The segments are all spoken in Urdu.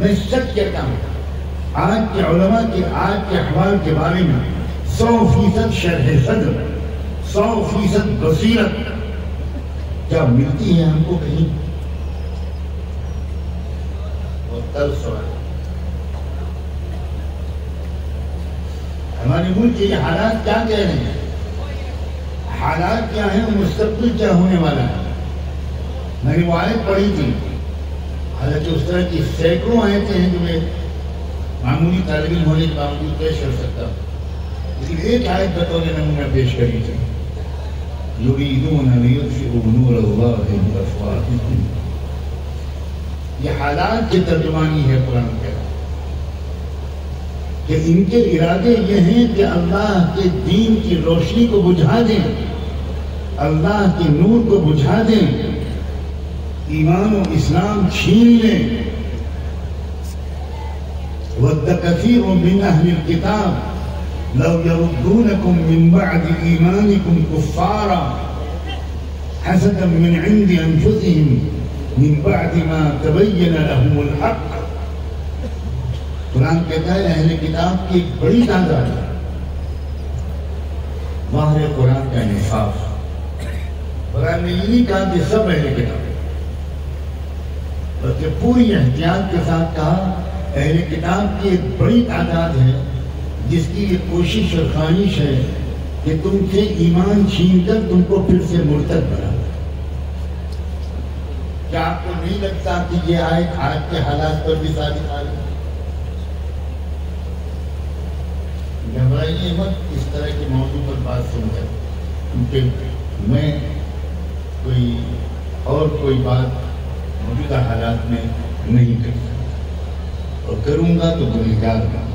میں سچ کہتا ہوں آج کے علماء کے آج کے احوال کے بارے میں 100% شرح صدر 100% بصیرت کیا ملتی ہے ہم کو کہیں؟ بہت طرز سوال ہے۔ ہمارے ملک کے یہ حالات کیا کہہ رہے ہیں؟ حالات کیا ہیں؟ مستقبل کیا ہونے والا ہے؟ میں نے وہ آیت پڑھی تھی، حالانکہ اس طرح کی سینکڑوں آیتیں ہیں جو میں معمولی طالب علم ہونے کے باوجود پیش کر سکتا ہوں، لیکن ایک آیت بطور نمونہ پیش کری تھی، یریدون لیطفئوا نور اللہ بافواہہم۔ یہ حالات کی ترجمانی ہے قرآن کا، کہ ان کے ارادے یہ ہیں کہ اللہ کے دین کی روشنی کو بجھا دیں، اللہ کے نور کو بجھا دیں، ایمان و اسلام چھین لیں۔ وَدَّ كَثِيرٌ مِّنْ أَهْلِ الْكِتَابِ لَوْ يَرُدُّونَكُم مِّن بَعْدِ إِيمَانِكُمْ كُفَّارًا حَسَدًا مِّنْ عِندِ أَنفُسِهِمْ مِّن بَعْدِ مَا تَبَيَّنَ لَهُمُ الْحَقُّ۔ قرآن کہتا ہے اہل کتاب کی ایک بڑی تعداد ہے، ماہر قرآن کا انصاف۔ قرآن نے یہ نہیں کہا کہ سب اہل کتاب، بلکہ پوری احتیاط کے ساتھ کہا اہل کتاب کی ایک بڑی تعداد ہے جس کی یہ کوشش اور خواہش ہے کہ تم سے ایمان چھین کر تم کو پھر سے مرتد بنا۔ کیا آپ کو نہیں لگتا کہ یہ آیت آج کے حالات پر بھی صادق آ رہی ہے؟ گھبرائیے مت اس طرح کے موضوع پر بات سن کر، کیونکہ میں کوئی بات موجودہ حالات میں نہیں کر سکتا، اور کروں گا تو گنہگار ہوں۔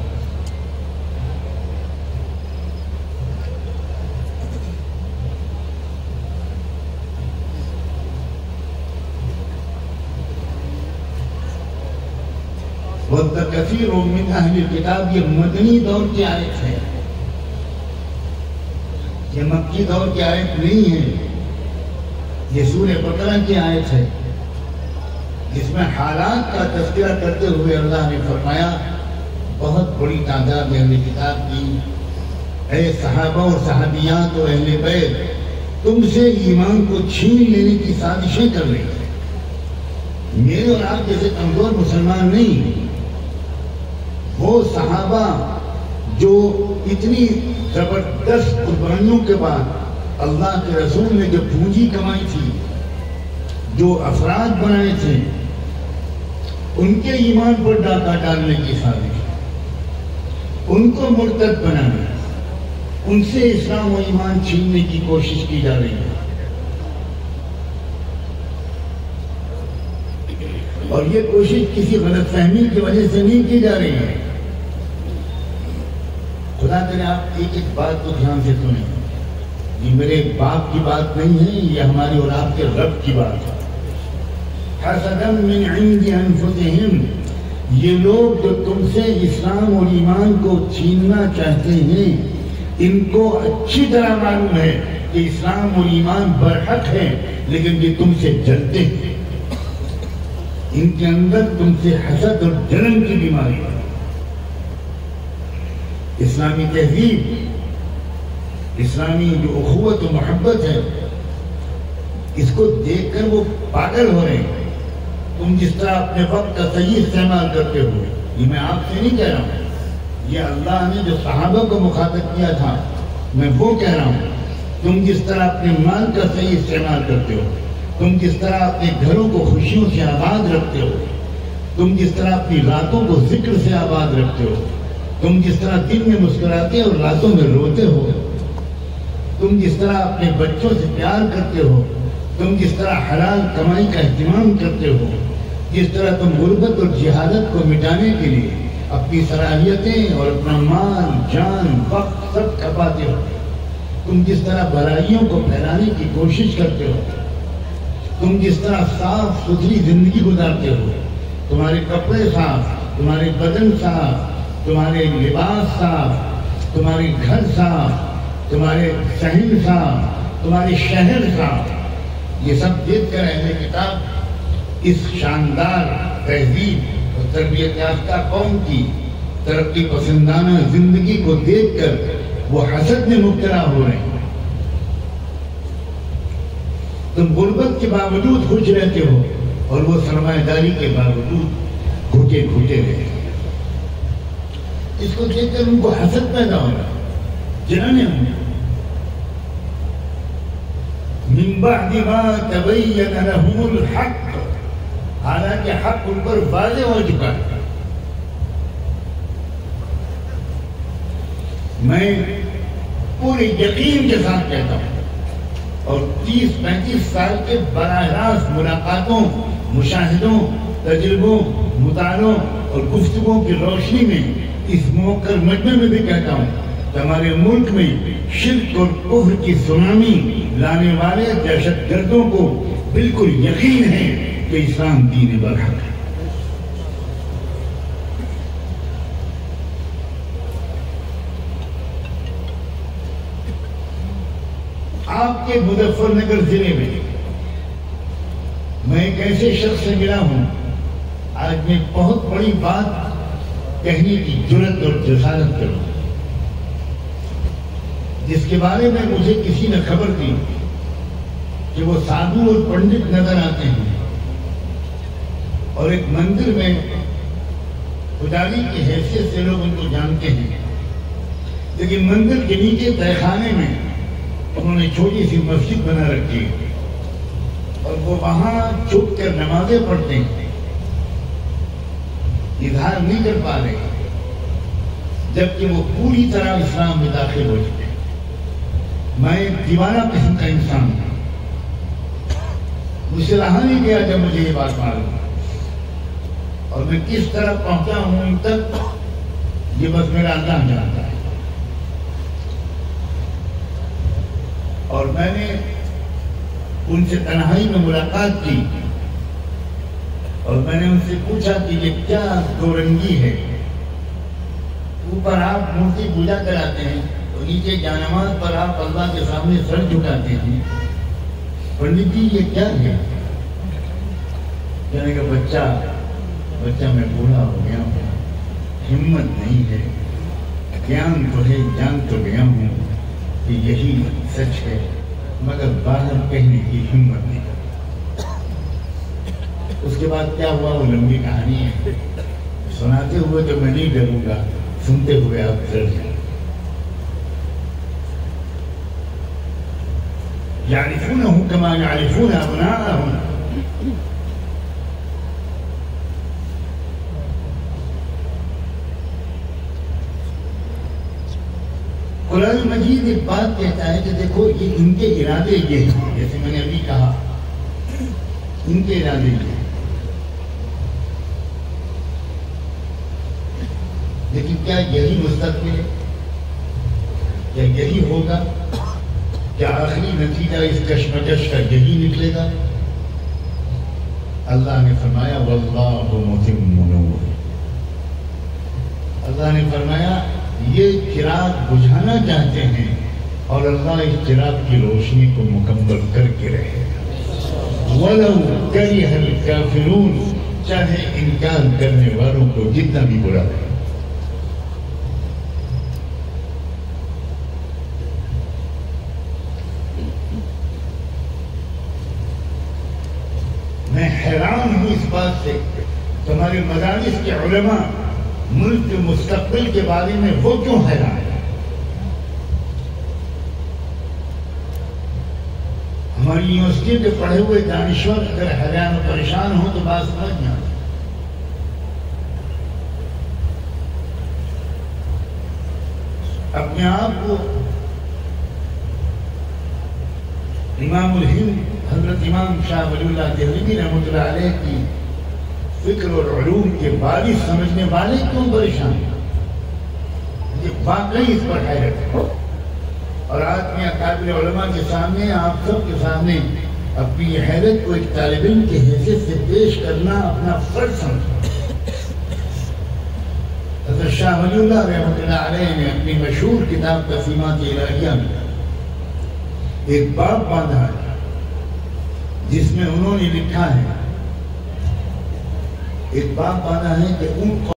وَدَّ كَثِيرٌ مِّنْ أَهْلِ الْكِتَابِ، یہ مدنی دور کی آیت ہے، یہ مکی دور کی آیت نہیں ہے، یہ سورہ بقرہ کی آیت ہے، جس میں حالات کا تذکرہ کرتے ہوئے اللہ نے فرمایا بہت بڑی تعداد اہل کتاب کی، اے صحابہ اور صحابیات اور اہل بیت، تم سے ایمان کو چھین لینے کی سازشیں کر رہی ہیں۔ میرے اور آپ جیسے کمزور مسلمان نہیں، وہ صحابہ جو اتنی زبردست قربانیوں کے بعد اللہ کے رسول نے جو پونجی کمائی تھی، جو افراد بنائے تھے، ان کے ایمان پر ڈاکہ ڈالنے کی سازش، ان کو مرتد بنانا، ان سے اسلام و ایمان چھیننے کی کوشش کی جا رہی ہے۔ اور یہ کوشش کسی غلط فہمی کی وجہ سے نہیں کی جا رہی ہے۔ خدا کرے آپ ایک ایک بات کو دھیان سے سنیں، یہ میرے باپ کی بات نہیں ہے، یہ ہماری اور آپ کے رب کی بات ہے۔ حَسَدًا مِّنْ عِنْدِ أَنفُسِهِمْ، یہ لوگ جو تم سے اسلام اور ایمان کو چھیننا چاہتے ہیں، ان کو اچھی طرح معلوم ہے کہ اسلام اور ایمان برحق ہے، لیکن یہ تم سے جلتے ہیں۔ ان کے اندر تم سے حسد اور جلن کی بیماری ہے۔ اسلامی تہذیب، اسلامی جو اخوت و محبت ہے، اس کو دیکھ کر وہ پاگل ہو رہے ہیں۔ تم جس طرح اپنے وقت کا صحیح استعمال کرتے ہو، یہ میں آپ سے نہیں کہہ رہا ہوں، یہ اللہ نے جو صحابہ کو مخاطب کیا تھا میں وہ کہہ رہا ہوں۔ تم جس طرح اپنے مال کا صحیح استعمال کرتے ہو، تم جس طرح اپنے گھروں کو خوشیوں سے آباد رکھتے ہو، تم جس طرح اپنی راتوں کو ذکر سے آباد رکھتے ہو، تم جس طرح دن میں مسکراتے اور راتوں میں روتے ہو، تم جس طرح اپنے بچوں سے پیار کرتے ہو، تم جس طرح حلال کمائی کا اہتمام کرتے ہو، جس طرح تم غربت اور جہالت کو مٹانے کے لیے اپنی صلاحیتیں اور اپنا مال، جان، وقت سب کھپاتے ہو، تم جس طرح برائیوں کو پھیلانے کی کوشش کرتے ہو، تم جس طرح صاف ستھری زندگی گزارتے ہو، تمہارے کپڑے صاف، تمہارے بدن صاف، تمہارے لباس صاف، تمہارے گھر صاف، تمہارے صحن صاف، تمہارے شہر صاف، یہ سب دیکھ کر اہل کتاب اس شاندار تہذیب اور تربیت یافتہ قوم کی ترقی پسندانہ زندگی کو دیکھ کر وہ حسد میں مبتلا ہو رہے ہیں. تم غربت کے باوجود خوش رہتے ہو اور وہ سرمایہ داری کے باوجود گھٹے گھٹے رہے. اس کو دیکھ کر ان کو حسد پیدا ہو رہا ہے. جنہوں نے من بعد ما تبین لهم الحق، حالانکہ حق ان پر واضح ہو چکا ہے. میں پورے یقین کے ساتھ کہتا ہوں اور 30-35 سال کے براہ راست ملاقاتوں، مشاہدوں، تجربوں، مطالعوں اور گفتگو کی روشنی میں اس موقر مجمع میں بھی کہتا ہوں کہ ہمارے ملک میں شرک اور کفر کی سونامی لانے والے دہشت گردوں کو بالکل یقین ہے کہ اسلام دین برحق ہے. آپ کے مظفر نگر ضلع میں ایک ایسے شخص سے ملا ہوں، آج میں بہت بڑی بات کہنے کی جرات اور جسارت کروں، جس کے بارے میں مجھے کسی نے خبر دی کہ وہ سادھو اور پنڈت نظر آتے ہیں اور ایک مندر میں پجاری کی حیثیت سے لوگ ان کو جانتے ہیں، لیکن مندر کے نیچے تہخانے میں انہوں نے چھوٹی سی مسجد بنا رکھی اور وہ وہاں چھپ کر نمازیں پڑھتے ہیں، اظہار نہیں کر پا رہے جبکہ وہ پوری طرح اسلام میں داخل ہو چکے. میں ایک دیوانہ قسم کا انسان ہوں، مجھ سے رہا نہیں گیا جب مجھے یہ بات معلوم اور میں کس طرح پہنچا ہوں ان تک یہ بس میرا اللہ جانتا ہے. اور میں نے ان سے تنہائی میں ملاقات کی اور میں نے ان سے پوچھا کہ یہ کیا دو رنگی ہے. اوپر آپ مورتی پوجا کراتے ہیں اور نیچے جانماز پر آپ اللہ کے سامنے سر جھکاتے ہیں، پنڈت جی یہ کیا ہے؟ کہنے کا بچہ میں بوڑھا ہو گیا ہوں، ہمت نہیں ہے، گیان تو ہے، جان تو گیا ہوں کہ یہی سچ ہے، مگر باہر کہنے کی ہمت نہیں. اس کے بعد کیا ہوا وہ لمبی کہانی ہے، سناتے ہوئے تو میں نہیں ڈروں گا، سنتے ہوئے آپ ڈر جائیں. یعرفونہ کما یعرفون ابناءہم. قرآن مجید ایک بات کہتا ہے کہ دیکھو یہ ان کے ارادے یہ ہیں، جیسے میں نے ابھی کہا ان کے ارادے یہ ہیں، لیکن کیا یہی مستقبل ہے؟ کیا یہی ہوگا؟ کیا آخری نتیجہ اس کشمکش کا یہی نکلے گا؟ اللہ نے فرمایا واللہ متم نورہ. اللہ نے فرمایا یہ چراغ بجھانا چاہتے ہیں اور اللہ اس چراغ کی روشنی کو مکمل کر کے رہے گا. وَلَوْ كَرِهَ الْكَافِرُونَ، چاہے انکار کرنے والوں کو جتنا بھی برا ہے. میں حیران ہوں اس بات سے کہ ہمارے مدارس کے علماء ملک کے مستقبل کے بارے میں وہ کیوں حیران ہے. ہماری یونیورسٹی کے پڑھے ہوئے دانشور اگر حیران و پریشان ہوں تو بات سمجھ نہیں آتی. اپنے آپ کو امام الہند حضرت امام شاہ ولی اللہ دہلوی رحمۃ اللہ علیہ کی فکر اور علوم کے بارے سمجھنے والے کیوں پریشان ہیں؟ یہ واقعی اس پر حیرت ہے. اور آج میں اکابر علماء کے سامنے آپ سب کے سامنے اپنی حیرت کو ایک طالب علم کی حیثیت سے پیش کرنا اپنا فرض سمجھتا. حضرت شاہ ولی اللہ رحمۃ اللہ علیہ نے اپنی مشہور کتاب تقسیمات الہیہ میں ایک باب باندھا ہے جس میں انہوں نے لکھا ہے اتباع مانا ہے کہ ان